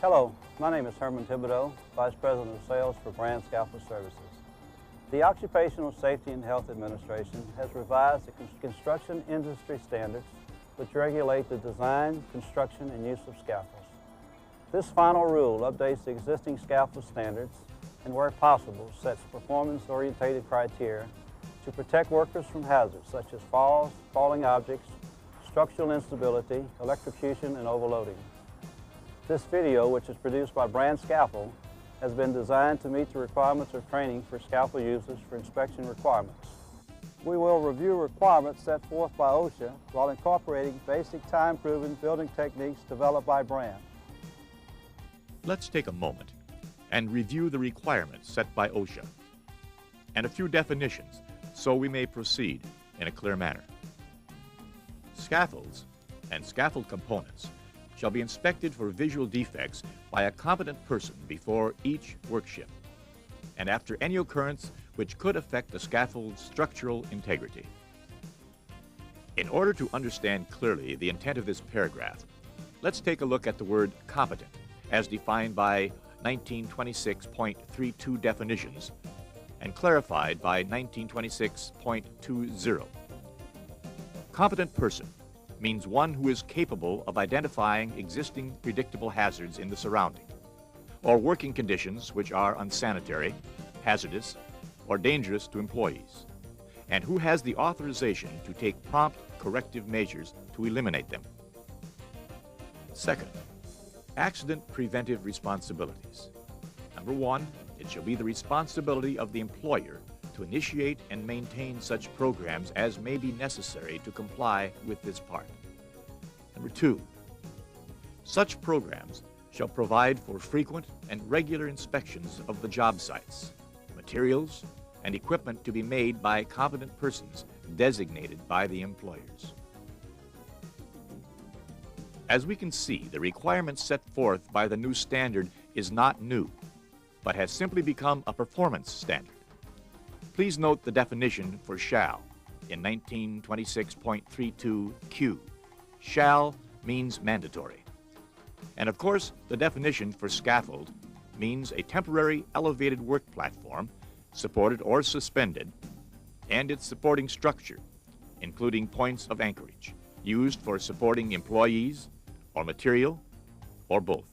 Hello, my name is Herman Thibodeau, Vice President of Sales for Brand Scaffold Services. The Occupational Safety and Health Administration has revised the construction industry standards which regulate the design, construction, and use of scaffolds. This final rule updates the existing scaffold standards and, where possible, sets performance-oriented criteria to protect workers from hazards such as falls, falling objects, structural instability, electrocution, and overloading. This video, which is produced by Brand Scaffold, has been designed to meet the requirements of training for scaffold users for inspection requirements. We will review requirements set forth by OSHA while incorporating basic time-proven building techniques developed by Brand. Let's take a moment and review the requirements set by OSHA and a few definitions so we may proceed in a clear manner. Scaffolds and scaffold components shall be inspected for visual defects by a competent person before each work shift and after any occurrence which could affect the scaffold's structural integrity. In order to understand clearly the intent of this paragraph, let's take a look at the word competent as defined by 1926.32 definitions and clarified by 1926.20. Competent person means one who is capable of identifying existing predictable hazards in the surrounding or working conditions which are unsanitary, hazardous, or dangerous to employees, and who has the authorization to take prompt corrective measures to eliminate them. Second, accident preventive responsibilities. Number one, it shall be the responsibility of the employer to initiate and maintain such programs as may be necessary to comply with this part. Number two, such programs shall provide for frequent and regular inspections of the job sites, materials, and equipment to be made by competent persons designated by the employers. As we can see, the requirements set forth by the new standard is not new, but has simply become a performance standard. Please note the definition for shall in 1926.32Q. Shall means mandatory. And of course, the definition for scaffold means a temporary elevated work platform, supported or suspended, and its supporting structure, including points of anchorage, used for supporting employees or material or both.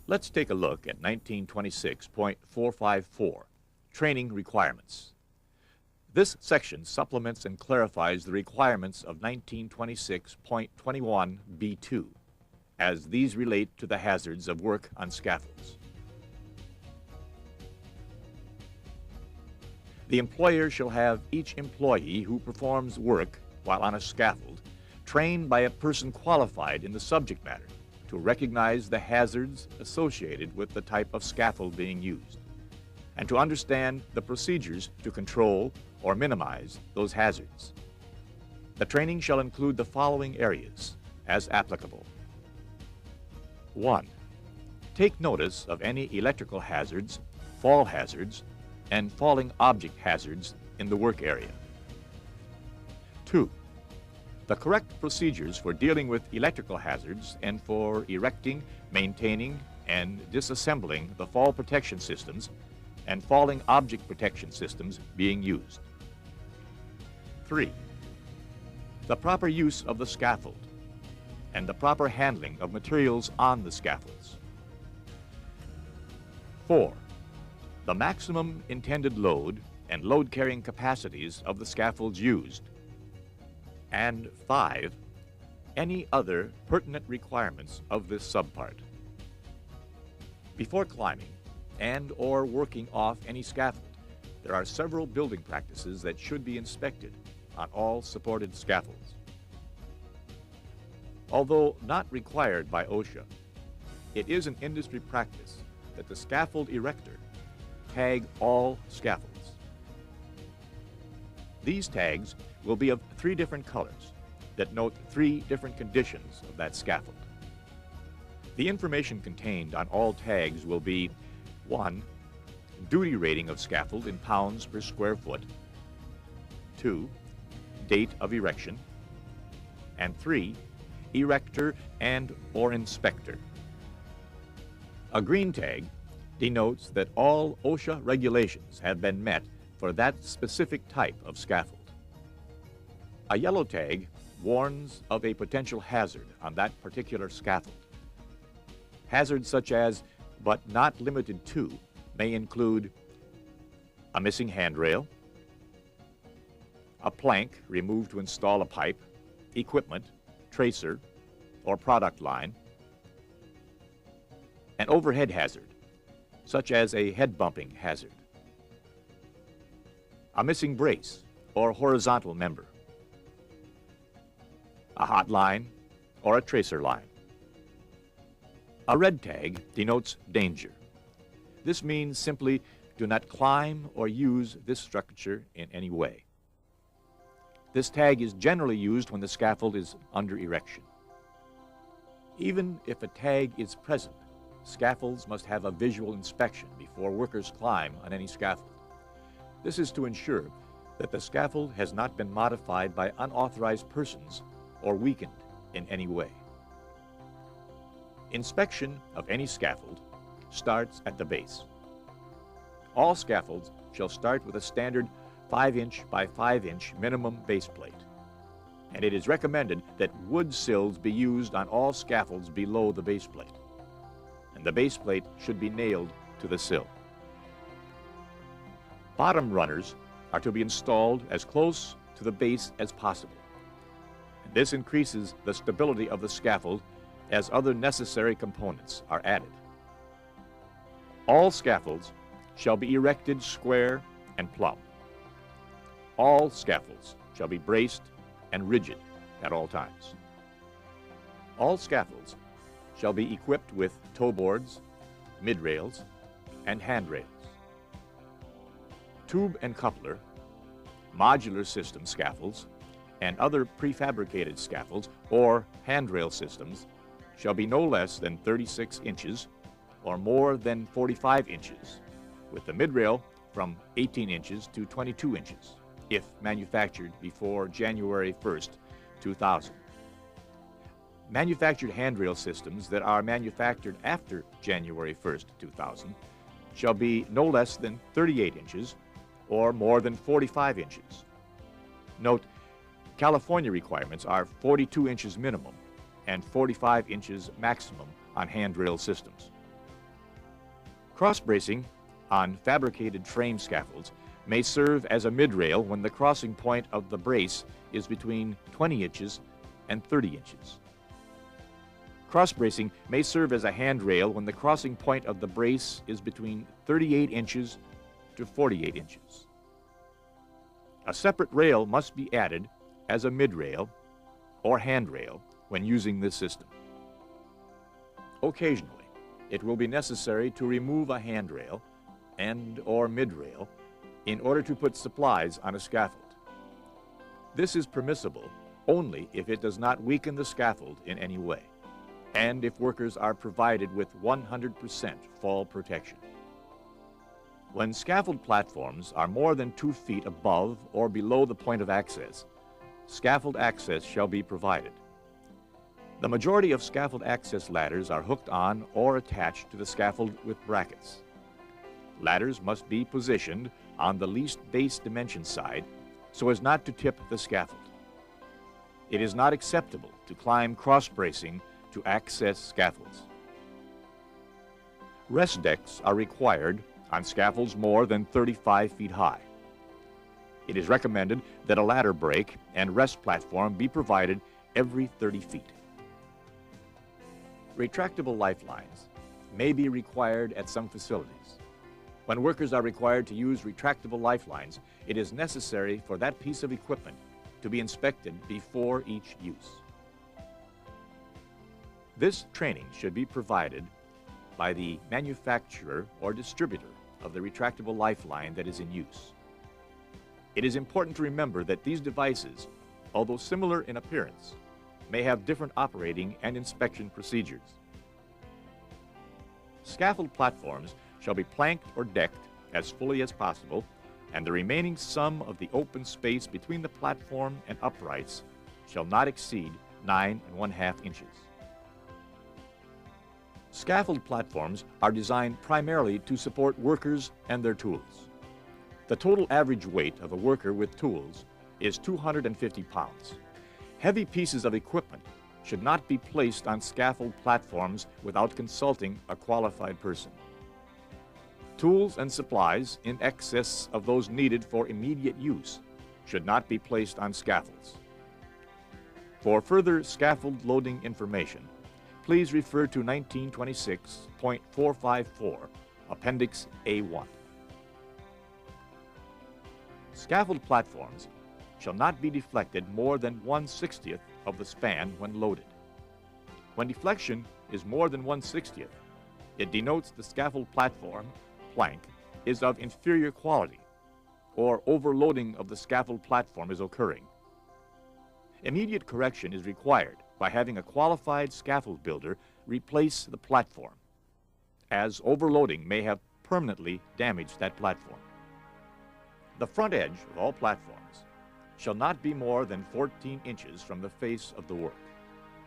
Let's take a look at 1926.454, Training Requirements. This section supplements and clarifies the requirements of 1926.21b2, as these relate to the hazards of work on scaffolds. The employer shall have each employee who performs work while on a scaffold trained by a person qualified in the subject matter to recognize the hazards associated with the type of scaffold being used, and to understand the procedures to control or minimize those hazards. The training shall include the following areas as applicable. 1. Take notice of any electrical hazards, fall hazards, and falling object hazards in the work area. 2. The correct procedures for dealing with electrical hazards and for erecting, maintaining, and disassembling the fall protection systems and falling object protection systems being used. 3. The proper use of the scaffold and the proper handling of materials on the scaffolds. 4. The maximum intended load and load-carrying capacities of the scaffolds used. And 5. Any other pertinent requirements of this subpart. Before climbing and/or working off any scaffold, there are several building practices that should be inspected on all supported scaffolds. Although not required by OSHA, it is an industry practice that the scaffold erector tag all scaffolds. These tags will be of 3 different colors that note 3 different conditions of that scaffold. The information contained on all tags will be 1. Duty rating of scaffold in pounds per square foot, 2. Date of erection, and 3. Erector and/or inspector. A green tag denotes that all OSHA regulations have been met for that specific type of scaffold. A yellow tag warns of a potential hazard on that particular scaffold. Hazards such as, but not limited to, may include a missing handrail, a plank removed to install a pipe, equipment, tracer, or product line, an overhead hazard, such as a head bumping hazard, a missing brace or horizontal member, a hot line or a tracer line. A red tag denotes danger. This means simply do not climb or use this structure in any way. This tag is generally used when the scaffold is under erection. Even if a tag is present, scaffolds must have a visual inspection before workers climb on any scaffold. This is to ensure that the scaffold has not been modified by unauthorized persons or weakened in any way. Inspection of any scaffold starts at the base. All scaffolds shall start with a standard 5-inch by 5-inch minimum base plate, and it is recommended that wood sills be used on all scaffolds below the base plate, and the base plate should be nailed to the sill. Bottom runners are to be installed as close to the base as possible, and this increases the stability of the scaffold as other necessary components are added. All scaffolds shall be erected square and plumb. All scaffolds shall be braced and rigid at all times. All scaffolds shall be equipped with toe boards, mid-rails, and handrails. Tube and coupler, modular system scaffolds, and other prefabricated scaffolds or handrail systems shall be no less than 36 inches or more than 45 inches, with the mid-rail from 18 inches to 22 inches, if manufactured before January 1st, 2000. Manufactured handrail systems that are manufactured after January 1st, 2000 shall be no less than 38 inches or more than 45 inches. Note, California requirements are 42 inches minimum and 45 inches maximum on handrail systems. Cross-bracing on fabricated frame scaffolds may serve as a mid-rail when the crossing point of the brace is between 20 inches and 30 inches. Cross-bracing may serve as a handrail when the crossing point of the brace is between 38 inches to 48 inches. A separate rail must be added as a mid-rail or handrail when using this system. Occasionally, it will be necessary to remove a handrail and/or mid-rail in order to put supplies on a scaffold. This is permissible only if it does not weaken the scaffold in any way, and if workers are provided with 100% fall protection. When scaffold platforms are more than 2 feet above or below the point of access, scaffold access shall be provided. The majority of scaffold access ladders are hooked on or attached to the scaffold with brackets. Ladders must be positioned on the least base dimension side so as not to tip the scaffold. It is not acceptable to climb cross-bracing to access scaffolds. Rest decks are required on scaffolds more than 35 feet high. It is recommended that a ladder break and rest platform be provided every 30 feet. Retractable lifelines may be required at some facilities. When workers are required to use retractable lifelines, it is necessary for that piece of equipment to be inspected before each use. This training should be provided by the manufacturer or distributor of the retractable lifeline that is in use. It is important to remember that these devices, although similar in appearance, may have different operating and inspection procedures. Scaffold platforms shall be planked or decked as fully as possible, and the remaining sum of the open space between the platform and uprights shall not exceed 9 1/2 inches. Scaffold platforms are designed primarily to support workers and their tools. The total average weight of a worker with tools is 250 pounds. Heavy pieces of equipment should not be placed on scaffold platforms without consulting a qualified person. Tools and supplies in excess of those needed for immediate use should not be placed on scaffolds. For further scaffold loading information, please refer to 1926.454, Appendix A1. Scaffold platforms shall not be deflected more than 1/60th of the span when loaded. When deflection is more than 1/60th, it denotes the scaffold platform, plank, is of inferior quality, or overloading of the scaffold platform is occurring. Immediate correction is required by having a qualified scaffold builder replace the platform, as overloading may have permanently damaged that platform. The front edge of all platforms shall not be more than 14 inches from the face of the work,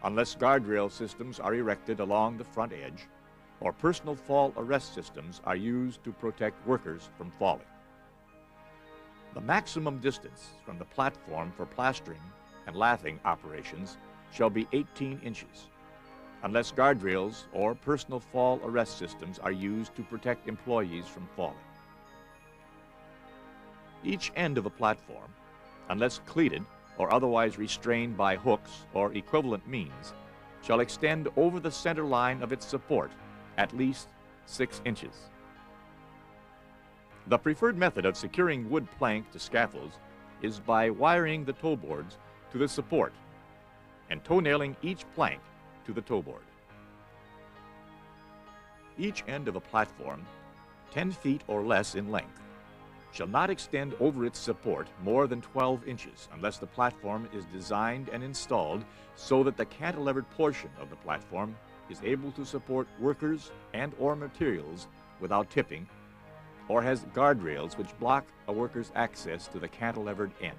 unless guardrail systems are erected along the front edge or personal fall arrest systems are used to protect workers from falling. The maximum distance from the platform for plastering and lathing operations shall be 18 inches, unless guardrails or personal fall arrest systems are used to protect employees from falling. Each end of a platform, unless cleated or otherwise restrained by hooks or equivalent means, shall extend over the center line of its support at least 6 inches. The preferred method of securing wood plank to scaffolds is by wiring the toe boards to the support and toe nailing each plank to the toe board. Each end of a platform, 10 feet or less in length, shall not extend over its support more than 12 inches unless the platform is designed and installed so that the cantilevered portion of the platform is able to support workers and or materials without tipping, or has guardrails which block a worker's access to the cantilevered end.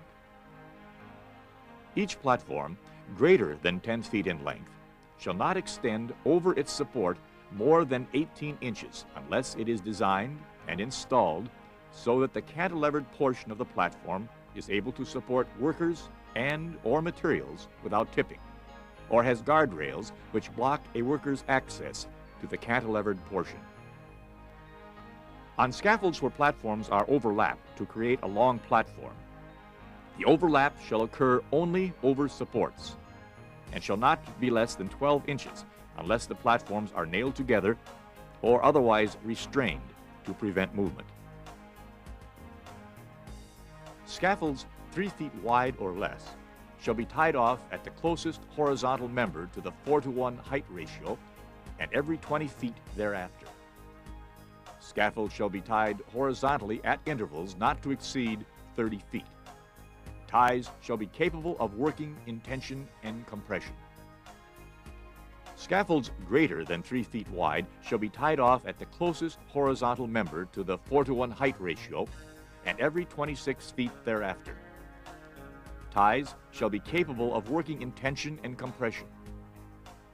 Each platform greater than 10 feet in length shall not extend over its support more than 18 inches unless it is designed and installed so that the cantilevered portion of the platform is able to support workers and or materials without tipping, or has guardrails which block a worker's access to the cantilevered portion. On scaffolds where platforms are overlapped to create a long platform, the overlap shall occur only over supports and shall not be less than 12 inches unless the platforms are nailed together or otherwise restrained to prevent movement. Scaffolds 3 feet wide or less shall be tied off at the closest horizontal member to the 4:1 height ratio and every 20 feet thereafter. Scaffolds shall be tied horizontally at intervals not to exceed 30 feet. Ties shall be capable of working in tension and compression. Scaffolds greater than 3 feet wide shall be tied off at the closest horizontal member to the 4:1 height ratio and every 26 feet thereafter. Ties shall be capable of working in tension and compression,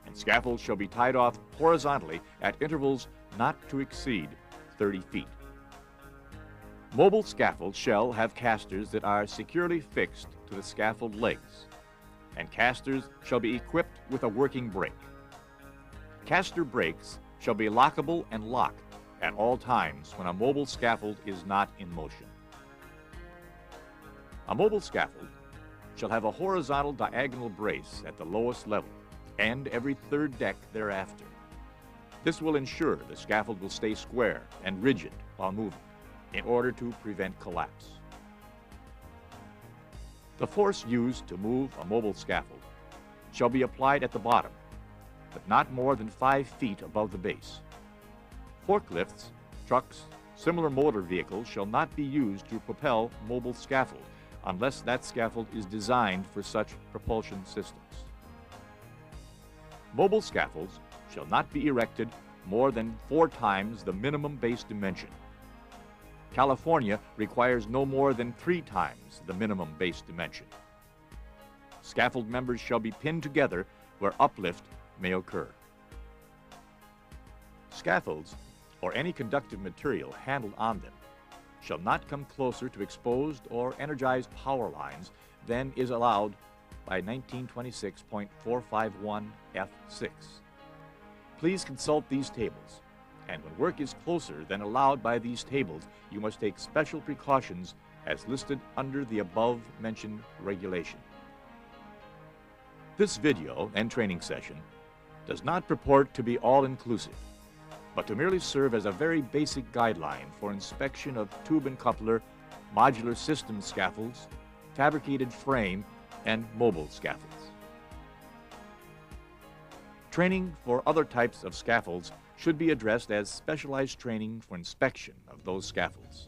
and scaffolds shall be tied off horizontally at intervals not to exceed 30 feet. Mobile scaffolds shall have casters that are securely fixed to the scaffold legs, and casters shall be equipped with a working brake. Caster brakes shall be lockable and lock at all times when a mobile scaffold is not in motion. A mobile scaffold shall have a horizontal diagonal brace at the lowest level and every third deck thereafter. This will ensure the scaffold will stay square and rigid while moving in order to prevent collapse. The force used to move a mobile scaffold shall be applied at the bottom, but not more than 5 feet above the base. Forklifts, trucks, similar motor vehicles shall not be used to propel mobile scaffold unless that scaffold is designed for such propulsion systems. Mobile scaffolds shall not be erected more than 4 times the minimum base dimension. California requires no more than 3 times the minimum base dimension. Scaffold members shall be pinned together where uplift may occur. Scaffolds, or any conductive material handled on them, shall not come closer to exposed or energized power lines than is allowed by 1926.451 F6. Please consult these tables, and when work is closer than allowed by these tables, you must take special precautions as listed under the above-mentioned regulation. This video and training session does not purport to be all-inclusive, but to merely serve as a very basic guideline for inspection of tube and coupler, modular system scaffolds, fabricated frame, and mobile scaffolds. Training for other types of scaffolds should be addressed as specialized training for inspection of those scaffolds.